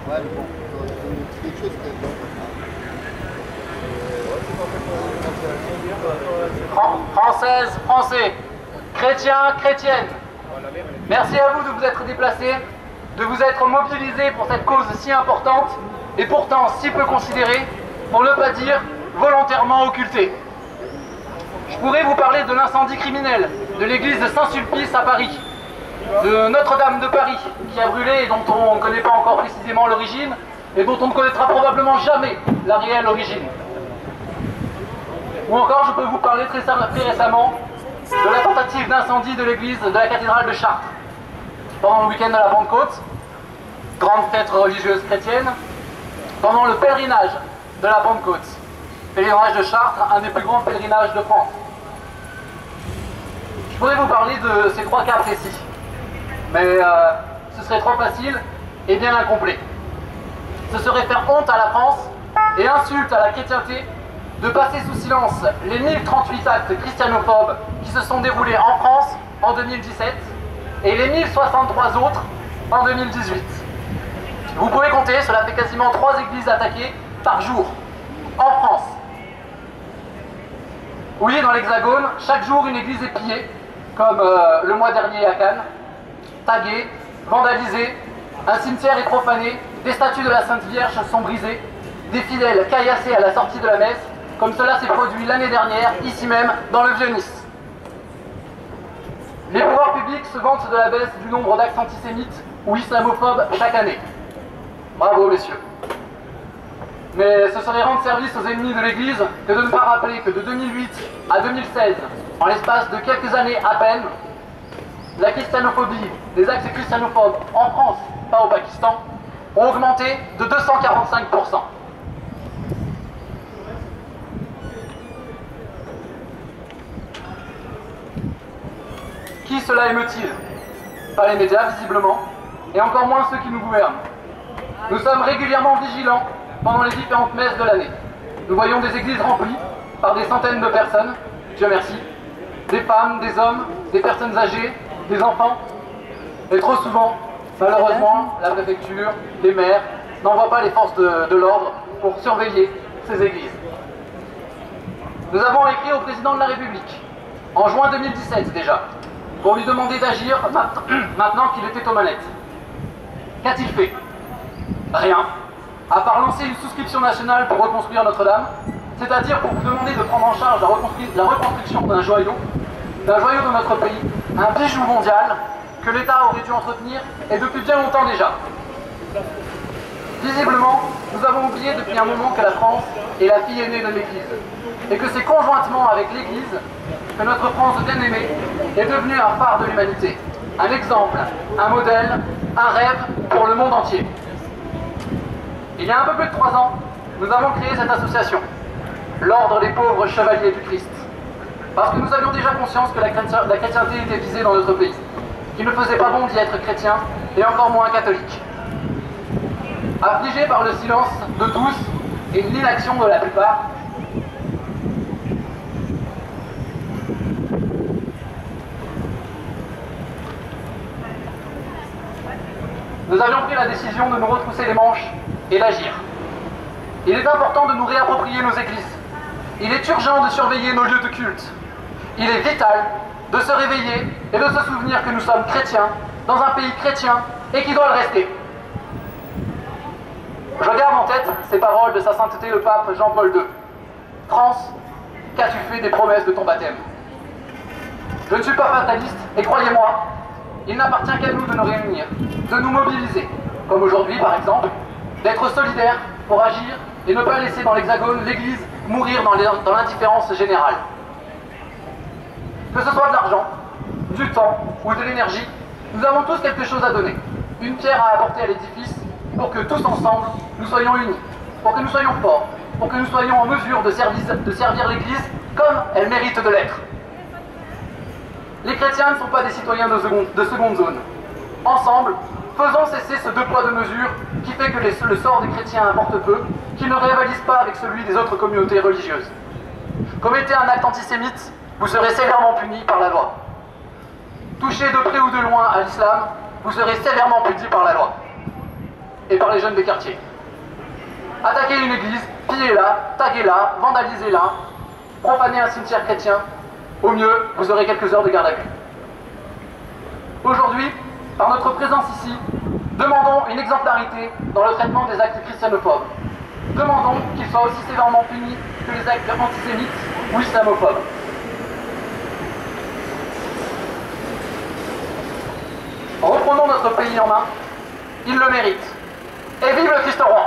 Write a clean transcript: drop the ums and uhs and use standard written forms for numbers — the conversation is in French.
Ouais, mais bon, c'est quelque chose qui Françaises, Français, chrétiens, chrétiennes, merci à vous de vous être déplacés, de vous être mobilisés pour cette cause si importante et pourtant si peu considérée, pour ne pas dire volontairement occultée. Je pourrais vous parler de l'incendie criminel de l'église de Saint-Sulpice à Paris, de Notre-Dame de Paris qui a brûlé et dont on ne connaît pas encore précisément l'origine et dont on ne connaîtra probablement jamais la réelle origine. Ou encore, je peux vous parler très récemment de la tentative d'incendie de l'église de la cathédrale de Chartres pendant le week-end de la Pentecôte, grande fête religieuse chrétienne, pendant le pèlerinage de la Pentecôte. Pèlerinage de Chartres, un des plus grands pèlerinages de France. Je pourrais vous parler de ces trois cas précis, mais ce serait trop facile et bien incomplet. Ce serait faire honte à la France et insulte à la chrétienté de passer sous silence les 1038 actes christianophobes qui se sont déroulés en France en 2017 et les 1063 autres en 2018. Vous pouvez compter, cela fait quasiment 3 églises attaquées par jour en France. Oui, dans l'Hexagone, chaque jour une église est pillée, comme le mois dernier à Cannes, taguée, vandalisée, un cimetière est profané, des statues de la Sainte Vierge sont brisées, des fidèles caillassés à la sortie de la messe, comme cela s'est produit l'année dernière, ici même, dans le Vieux-Nice. Les pouvoirs publics se vantent de la baisse du nombre d'actes antisémites ou islamophobes chaque année. Bravo, messieurs. Mais ce serait rendre service aux ennemis de l'Église que de ne pas rappeler que de 2008 à 2016, en l'espace de quelques années à peine, la christianophobie, les actes christianophobes en France, pas au Pakistan, ont augmenté de 245%. Qui cela émeut-il? Pas les médias, visiblement, et encore moins ceux qui nous gouvernent. Nous sommes régulièrement vigilants pendant les différentes messes de l'année. Nous voyons des églises remplies par des centaines de personnes, Dieu merci, des femmes, des hommes, des personnes âgées, des enfants. Et trop souvent, malheureusement, la préfecture, les maires n'envoient pas les forces de l'ordre pour surveiller ces églises. Nous avons écrit au président de la République, en juin 2017 déjà, pour lui demander d'agir maintenant qu'il était aux manettes. Qu'a-t-il fait? Rien, à part lancer une souscription nationale pour reconstruire Notre-Dame, c'est-à-dire pour vous demander de prendre en charge la reconstruction d'un joyau de notre pays, un bijou mondial que l'État aurait dû entretenir, et depuis bien longtemps déjà. Visiblement, nous avons oublié depuis un moment que la France est la fille aînée de l'Église, et que c'est conjointement avec l'Église que notre France bien-aimée est devenue un phare de l'humanité, un exemple, un modèle, un rêve pour le monde entier. Il y a un peu plus de 3 ans, nous avons créé cette association, l'Ordre des pauvres chevaliers du Christ, parce que nous avions déjà conscience que la chrétienté était visée dans notre pays, qu'il ne faisait pas bon d'y être chrétien, et encore moins catholique. Affligés par le silence de tous et l'inaction de la plupart, nous avions pris la décision de nous retrousser les manches et d'agir. Il est important de nous réapproprier nos églises. Il est urgent de surveiller nos lieux de culte. Il est vital de se réveiller et de se souvenir que nous sommes chrétiens, dans un pays chrétien, et qui doit le rester. Je garde en tête ces paroles de sa sainteté le pape Jean-Paul II. France, qu'as-tu fait des promesses de ton baptême? Je ne suis pas fataliste, et croyez-moi, il n'appartient qu'à nous de nous réunir, de nous mobiliser, comme aujourd'hui par exemple, d'être solidaires pour agir et ne pas laisser dans l'Hexagone l'Église mourir dans l'indifférence générale. Que ce soit de l'argent, du temps ou de l'énergie, nous avons tous quelque chose à donner, une pierre à apporter à l'édifice pour que tous ensemble nous soyons unis, pour que nous soyons forts, pour que nous soyons en mesure de servir l'Église comme elle mérite de l'être. Les chrétiens ne sont pas des citoyens de seconde zone. Ensemble, faisons cesser ce 2 poids 2 mesures qui fait que le sort des chrétiens importe peu, qu'ils ne rivalisent pas avec celui des autres communautés religieuses. Commettez un acte antisémite, vous serez sévèrement punis par la loi. Touchez de près ou de loin à l'islam, vous serez sévèrement punis par la loi. et par les jeunes des quartiers. Attaquer une église, piller-la, taguer-la, vandaliser-la, profaner un cimetière chrétien, au mieux, vous aurez quelques heures de garde à vue. Aujourd'hui, par notre présence ici, demandons une exemplarité dans le traitement des actes christianophobes. Demandons qu'ils soient aussi sévèrement punis que les actes antisémites ou islamophobes. Reprenons notre pays en main, il le mérite. Et vive le Christ roi!